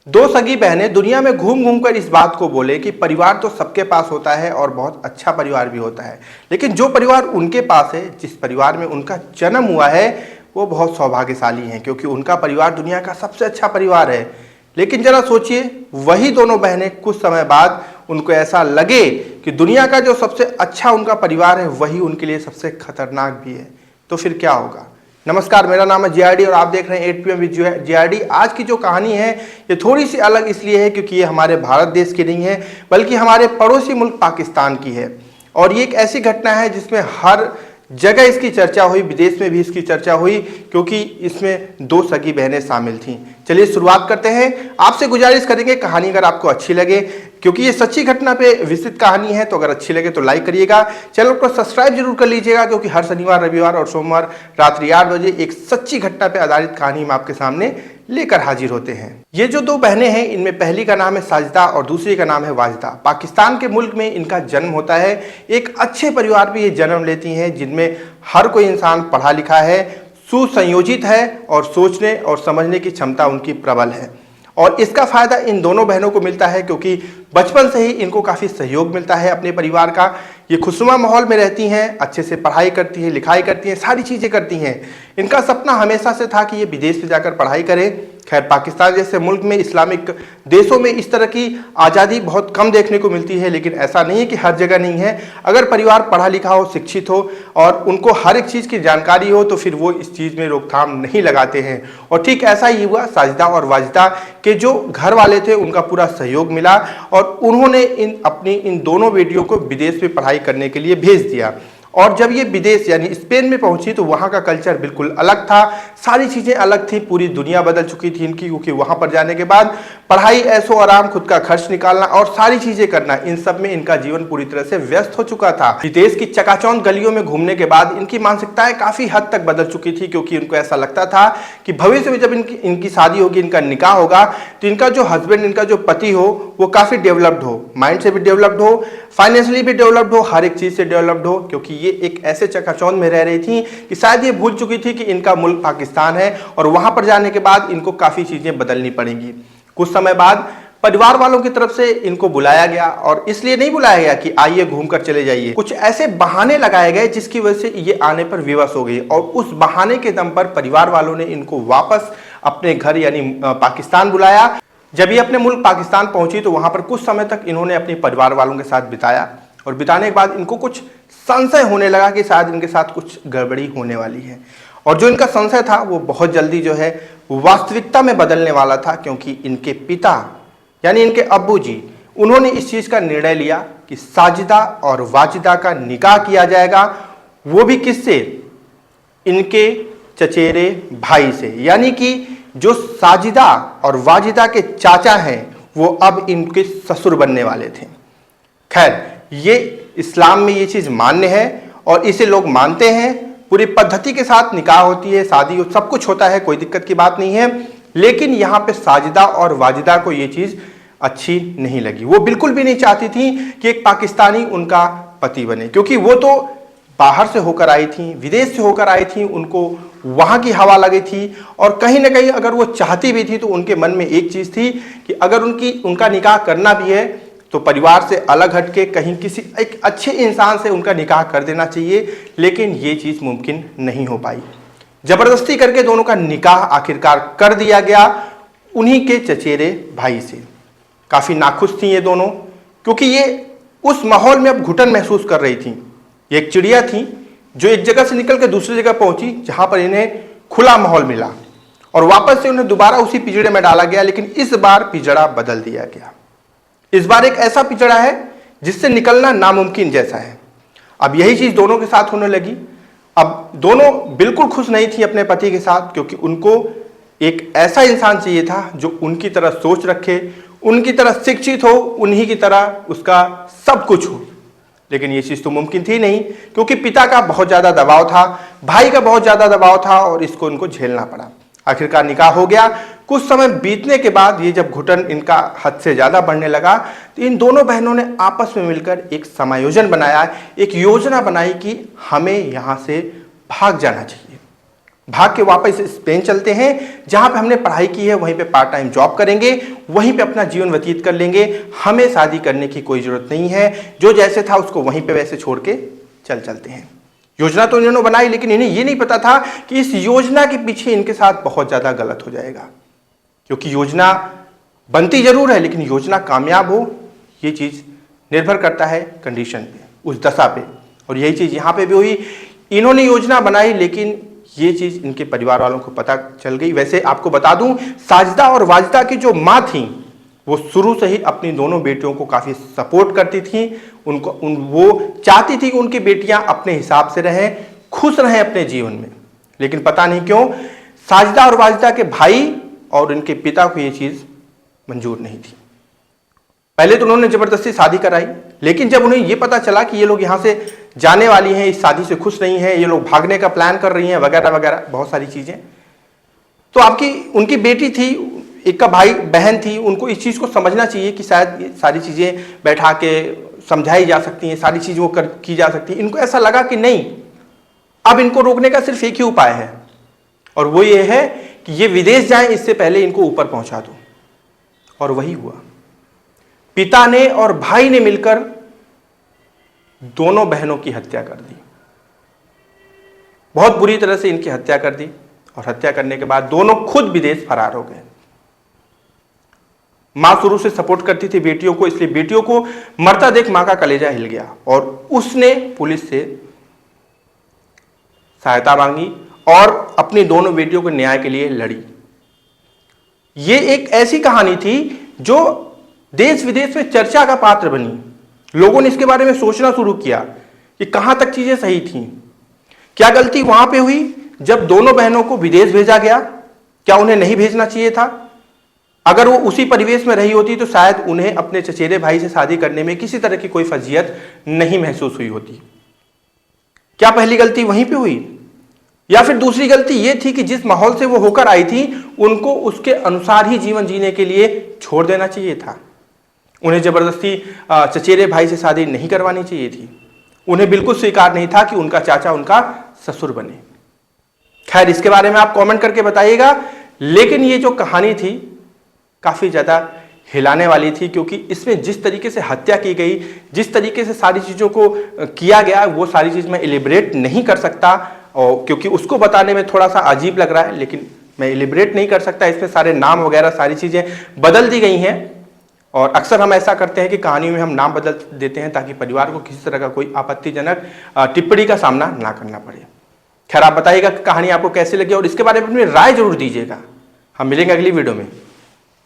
दो सगी बहनें दुनिया में घूम घूम कर इस बात को बोले कि परिवार तो सबके पास होता है और बहुत अच्छा परिवार भी होता है, लेकिन जो परिवार उनके पास है, जिस परिवार में उनका जन्म हुआ है, वो बहुत सौभाग्यशाली हैं क्योंकि उनका परिवार दुनिया का सबसे अच्छा परिवार है। लेकिन जरा सोचिए, वही दोनों बहनें कुछ समय बाद उनको ऐसा लगे कि दुनिया का जो सबसे अच्छा उनका परिवार है वही उनके लिए सबसे खतरनाक भी है, तो फिर क्या होगा। नमस्कार, मेरा नाम है जीआरडी और आप देख रहे हैं 8 PM विद जीआरडी। आज की जो कहानी है ये थोड़ी सी अलग इसलिए है क्योंकि ये हमारे भारत देश की नहीं है, बल्कि हमारे पड़ोसी मुल्क पाकिस्तान की है। और ये एक ऐसी घटना है जिसमें हर जगह इसकी चर्चा हुई, विदेश में भी इसकी चर्चा हुई क्योंकि इसमें दो सगी बहनें शामिल थीं। चलिए शुरुआत करते हैं। आपसे गुजारिश करेंगे कहानी अगर आपको अच्छी लगे, क्योंकि ये सच्ची घटना पे विस्तृत कहानी है, तो अगर अच्छी लगे तो लाइक करिएगा, चैनल को सब्सक्राइब जरूर कर लीजिएगा क्योंकि हर शनिवार, रविवार और सोमवार रात्रि 8 बजे एक सच्ची घटना पे आधारित कहानी हम आपके सामने लेकर हाजिर होते हैं। ये जो दो बहनें हैं, इनमें पहली का नाम है साजिदा और दूसरी का नाम है वाजिदा। पाकिस्तान के मुल्क में इनका जन्म होता है। एक अच्छे परिवार में ये जन्म लेती हैं जिनमें हर कोई इंसान पढ़ा लिखा है, सुसंयोजित है और सोचने और समझने की क्षमता उनकी प्रबल है। और इसका फायदा इन दोनों बहनों को मिलता है क्योंकि बचपन से ही इनको काफ़ी सहयोग मिलता है अपने परिवार का। ये खुशनुमा माहौल में रहती हैं, अच्छे से पढ़ाई करती हैं, लिखाई करती हैं, सारी चीज़ें करती हैं। इनका सपना हमेशा से था कि ये विदेश में जाकर पढ़ाई करें। खैर, पाकिस्तान जैसे मुल्क में, इस्लामिक देशों में इस तरह की आज़ादी बहुत कम देखने को मिलती है, लेकिन ऐसा नहीं है कि हर जगह नहीं है। अगर परिवार पढ़ा लिखा हो, शिक्षित हो और उनको हर एक चीज़ की जानकारी हो तो फिर वो इस चीज़ में रोकथाम नहीं लगाते हैं। और ठीक ऐसा ही हुआ। साजिदा और वाजिदा के जो घर वाले थे उनका पूरा सहयोग मिला और उन्होंने इन दोनों बेटियों को विदेश में पढ़ाई करने के लिए भेज दिया। और जब ये विदेश यानी स्पेन में पहुंची तो वहाँ का कल्चर बिल्कुल अलग था, सारी चीज़ें अलग थी, पूरी दुनिया बदल चुकी थी इनकी, क्योंकि वहाँ पर जाने के बाद पढ़ाई, ऐशो आराम, खुद का खर्च निकालना और सारी चीज़ें करना, इन सब में इनका जीवन पूरी तरह से व्यस्त हो चुका था। विदेश की चकाचौंध गलियों में घूमने के बाद इनकी मानसिकताएं काफ़ी हद तक बदल चुकी थी क्योंकि उनको ऐसा लगता था कि भविष्य में जब इनकी शादी होगी, इनका निकाह होगा, तो इनका जो हस्बैंड, इनका जो पति हो वो काफ़ी डेवलप्ड हो, माइंड से भी डेवलप्ड हो, फाइनेंशियली भी डेवलप्ड हो, हर एक चीज़ से डेवलप्ड हो। क्योंकि ये एक ऐसे चकाचौंध में रह रही थी कि शायद ये भूल चुकी थी कि इनका मुल्क पाकिस्तान है और वहां पर जाने के बाद इनको काफ़ी चीज़ें बदलनी पड़ेंगी। कुछ समय बाद परिवार वालों की तरफ से इनको बुलाया गया और इसलिए नहीं बुलाया गया कि आइए घूम कर चले जाइए, कुछ ऐसे बहाने लगाए गए जिसकी वजह से ये आने पर विवश हो गई और उस बहाने के दम पर परिवार वालों ने इनको वापस अपने घर यानी पाकिस्तान बुलाया। जब ये अपने मुल्क पाकिस्तान पहुंची तो वहां पर कुछ समय तक इन्होंने अपने परिवार वालों के साथ बिताया और बिताने के बाद इनको कुछ संशय होने लगा कि शायद इनके साथ कुछ गड़बड़ी होने वाली है। और जो इनका संशय था वो बहुत जल्दी जो है वास्तविकता में बदलने वाला था, क्योंकि इनके पिता यानी इनके अब्बू जी, उन्होंने इस चीज़ का निर्णय लिया कि साजिदा और वाजिदा का निकाह किया जाएगा, वो भी किससे, इनके चचेरे भाई से। यानी कि जो साजिदा और वाजिदा के चाचा हैं वो अब इनके ससुर बनने वाले थे। खैर, ये इस्लाम में ये चीज़ मान्य है और इसे लोग मानते हैं, पूरी पद्धति के साथ निकाह होती है, शादी सब कुछ होता है, कोई दिक्कत की बात नहीं है। लेकिन यहाँ पे साजिदा और वाजिदा को ये चीज़ अच्छी नहीं लगी। वो बिल्कुल भी नहीं चाहती थी कि एक पाकिस्तानी उनका पति बने, क्योंकि वो तो बाहर से होकर आई थी, विदेश से होकर आई थी, उनको वहाँ की हवा लगी थी और कहीं ना कहीं अगर वो चाहती भी थी तो उनके मन में एक चीज़ थी कि अगर उनका निकाह करना भी है तो परिवार से अलग हटके कहीं किसी एक अच्छे इंसान से उनका निकाह कर देना चाहिए। लेकिन ये चीज़ मुमकिन नहीं हो पाई। ज़बरदस्ती करके दोनों का निकाह आखिरकार कर दिया गया उन्हीं के चचेरे भाई से। काफ़ी नाखुश थी ये दोनों, क्योंकि ये उस माहौल में अब घुटन महसूस कर रही थी। ये एक चिड़िया थी जो एक जगह से निकल के दूसरी जगह पहुंची जहां पर इन्हें खुला माहौल मिला और वापस से उन्हें दोबारा उसी पिंजड़े में डाला गया, लेकिन इस बार पिंजड़ा बदल दिया गया। इस बार एक ऐसा पिंजड़ा है जिससे निकलना नामुमकिन जैसा है। अब यही चीज दोनों के साथ होने लगी। अब दोनों बिल्कुल खुश नहीं थी अपने पति के साथ, क्योंकि उनको एक ऐसा इंसान चाहिए था जो उनकी तरह सोच रखे, उनकी तरह शिक्षित हो, उन्हीं की तरह उसका सब कुछ हो। लेकिन ये चीज़ तो मुमकिन थी नहीं, क्योंकि पिता का बहुत ज़्यादा दबाव था, भाई का बहुत ज़्यादा दबाव था और इसको उनको झेलना पड़ा। आखिरकार निकाह हो गया। कुछ समय बीतने के बाद ये जब घुटन इनका हद से ज़्यादा बढ़ने लगा तो इन दोनों बहनों ने आपस में मिलकर एक समायोजन बनाया, एक योजना बनाई कि हमें यहाँ से भाग जाना चाहिए। भाग के वापस स्पेन चलते हैं, जहां पे हमने पढ़ाई की है वहीं पे पार्ट टाइम जॉब करेंगे, वहीं पे अपना जीवन व्यतीत कर लेंगे, हमें शादी करने की कोई जरूरत नहीं है, जो जैसे था उसको वहीं पे वैसे छोड़ के चलते हैं। योजना तो इन्होंने बनाई, लेकिन इन्हें ये नहीं पता था कि इस योजना के पीछे इनके साथ बहुत ज्यादा गलत हो जाएगा, क्योंकि योजना बनती जरूर है, लेकिन योजना कामयाब हो ये चीज निर्भर करता है कंडीशन पे, उस दशा पे। और यही चीज यहां पे भी हुई, इन्होंने योजना बनाई लेकिन ये चीज इनके परिवार वालों को पता चल गई। वैसे आपको बता दूं, साजिदा और वाजिदा की जो माँ थी वो शुरू से ही अपनी दोनों बेटियों को काफी सपोर्ट करती थी, वो चाहती थी कि उनकी बेटियां अपने हिसाब से रहें, खुश रहें अपने जीवन में। लेकिन पता नहीं क्यों साजिदा और वाजिदा के भाई और उनके पिता को ये चीज मंजूर नहीं थी। पहले तो उन्होंने जबरदस्ती शादी कराई, लेकिन जब उन्हें यह पता चला कि ये लोग यहां से जाने वाली हैं, इस शादी से खुश नहीं है, ये लोग भागने का प्लान कर रही हैं वगैरह वगैरह बहुत सारी चीजें, तो उनकी बेटी थी, एक का भाई बहन थी, उनको इस चीज को समझना चाहिए कि शायद ये सारी चीजें बैठा के समझाई जा सकती हैं, सारी चीजें वो की जा सकती हैं। इनको ऐसा लगा कि नहीं, अब इनको रोकने का सिर्फ एक ही उपाय है, और वो ये है कि ये विदेश जाएं, इससे पहले इनको ऊपर पहुंचा दो। और वही हुआ। पिता ने और भाई ने मिलकर दोनों बहनों की हत्या कर दी, बहुत बुरी तरह से इनकी हत्या कर दी, और हत्या करने के बाद दोनों खुद विदेश फरार हो गए। मां शुरू से सपोर्ट करती थी बेटियों को, इसलिए बेटियों को मरता देख मां का कलेजा हिल गया और उसने पुलिस से सहायता मांगी और अपनी दोनों बेटियों को न्याय के लिए लड़ी। यह एक ऐसी कहानी थी जो देश विदेश में चर्चा का पात्र बनी। लोगों ने इसके बारे में सोचना शुरू किया कि कहां तक चीजें सही थी, क्या गलती वहां पे हुई जब दोनों बहनों को विदेश भेजा गया, क्या उन्हें नहीं भेजना चाहिए था? अगर वो उसी परिवेश में रही होती तो शायद उन्हें अपने चचेरे भाई से शादी करने में किसी तरह की कोई फजीयत नहीं महसूस हुई होती। क्या पहली गलती वहीं पे हुई, या फिर दूसरी गलती ये थी कि जिस माहौल से वो होकर आई थी उनको उसके अनुसार ही जीवन जीने के लिए छोड़ देना चाहिए था? उन्हें जबरदस्ती चचेरे भाई से शादी नहीं करवानी चाहिए थी। उन्हें बिल्कुल स्वीकार नहीं था कि उनका चाचा उनका ससुर बने। खैर, इसके बारे में आप कमेंट करके बताइएगा। लेकिन ये जो कहानी थी काफी ज्यादा हिलाने वाली थी, क्योंकि इसमें जिस तरीके से हत्या की गई, जिस तरीके से सारी चीजों को किया गया, वो सारी चीज मैं इलिब्रेट नहीं कर सकता, और क्योंकि उसको बताने में थोड़ा सा अजीब लग रहा है, लेकिन मैं इलिब्रेट नहीं कर सकता। इसमें सारे नाम वगैरह सारी चीजें बदल दी गई हैं, और अक्सर हम ऐसा करते हैं कि कहानियों में हम नाम बदल देते हैं ताकि परिवार को किसी तरह का कोई आपत्तिजनक टिप्पणी का सामना ना करना पड़े। खैर, आप बताइएगा कि कहानी आपको कैसी लगी और इसके बारे में अपनी राय जरूर दीजिएगा। हम मिलेंगे अगली वीडियो में।